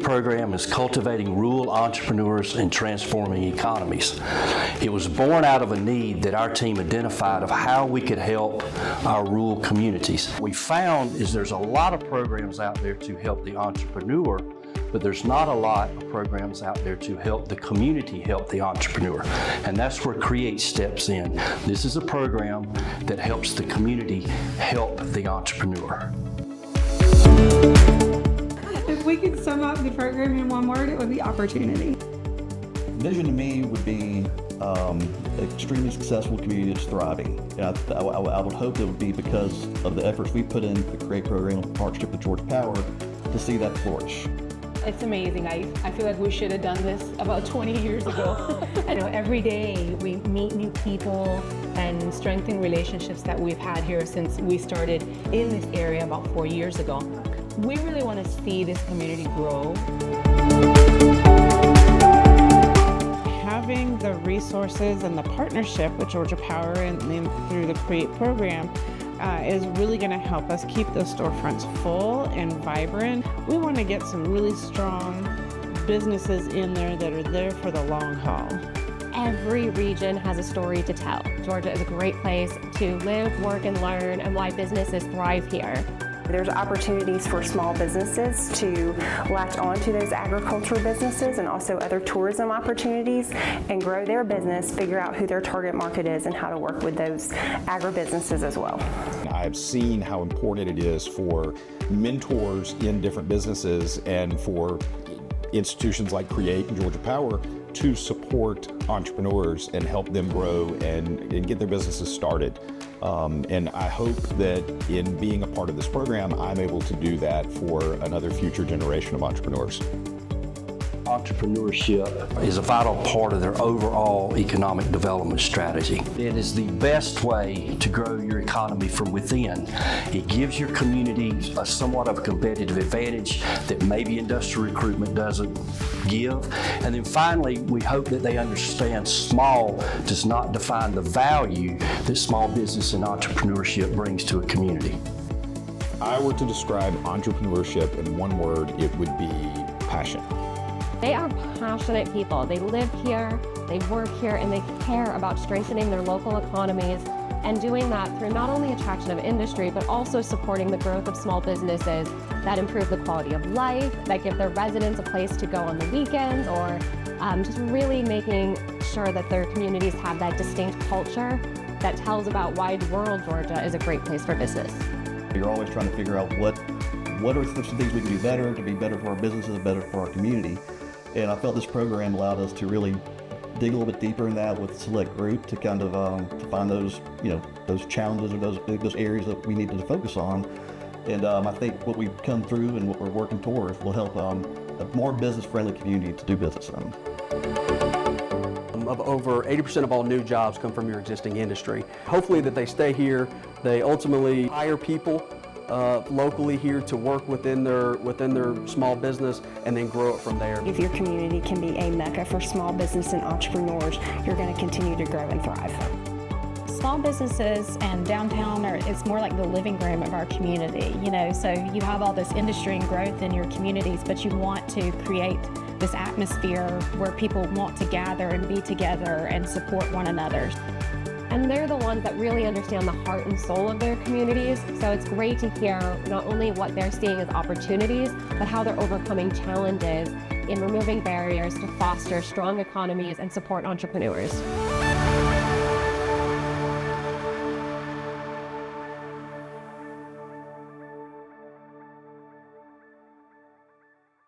program is Cultivating Rural Entrepreneurs and Transforming Economies. It was born out of a need that our team identified of how we could help our rural communities. What we found is there's a lot of programs out there to help the entrepreneur, but there's not a lot of programs out there to help the community help the entrepreneur. And that's where Create steps in. This is a program that helps the community help the entrepreneur. If we could sum up the program in one word, it would be opportunity. Vision to me would be extremely successful community that's thriving. And I would hope that it would be because of the efforts we put in the Create program in partnership with Georgia Power to see that flourish. It's amazing. I feel like we should have done this about 20 years ago. I know every day we meet new people and strengthen relationships that we've had here since we started in this area about 4 years ago. We really want to see this community grow. Having the resources and the partnership with Georgia Power and through the Create program is really going to help us keep those storefronts full and vibrant. We want to get some really strong businesses in there that are there for the long haul. Every region has a story to tell. Georgia is a great place to live, work, and learn, and why businesses thrive here. There's opportunities for small businesses to latch on to those agricultural businesses and also other tourism opportunities and grow their business, figure out who their target market is and how to work with those agribusinesses as well. I've seen how important it is for mentors in different businesses and for institutions like Create and Georgia Power to support entrepreneurs and help them grow and get their businesses started. And I hope that in being a part of this program, I'm able to do that for another future generation of entrepreneurs. Entrepreneurship is a vital part of their overall economic development strategy. It is the best way to grow your economy from within. It gives your community a somewhat of a competitive advantage that maybe industrial recruitment doesn't give. And then finally, we hope that they understand small does not define the value that small business and entrepreneurship brings to a community. If I were to describe entrepreneurship in one word, it would be passion. They are passionate people. They live here, they work here, and they care about strengthening their local economies and doing that through not only attraction of industry, but also supporting the growth of small businesses that improve the quality of life, that give their residents a place to go on the weekends, or just really making sure that their communities have that distinct culture that tells about why rural Georgia is a great place for business. You're always trying to figure out what are some things we can do better to be better for our businesses and better for our community. And I felt this program allowed us to really dig a little bit deeper in that with a select group to kind of to find those, those challenges or those areas that we needed to focus on. And I think what we've come through and what we're working towards will help a more business-friendly community to do business in. Of over 80% of all new jobs come from your existing industry. Hopefully that they stay here, they ultimately hire people locally here to work within their small business and then grow it from there. If your community can be a mecca for small business and entrepreneurs, you're going to continue to grow and thrive. Small businesses and downtown it's more like the living room of our community, so you have all this industry and growth in your communities, but you want to create this atmosphere where people want to gather and be together and support one another. And they're the ones that really understand the heart and soul of their communities. So it's great to hear not only what they're seeing as opportunities, but how they're overcoming challenges in removing barriers to foster strong economies and support entrepreneurs.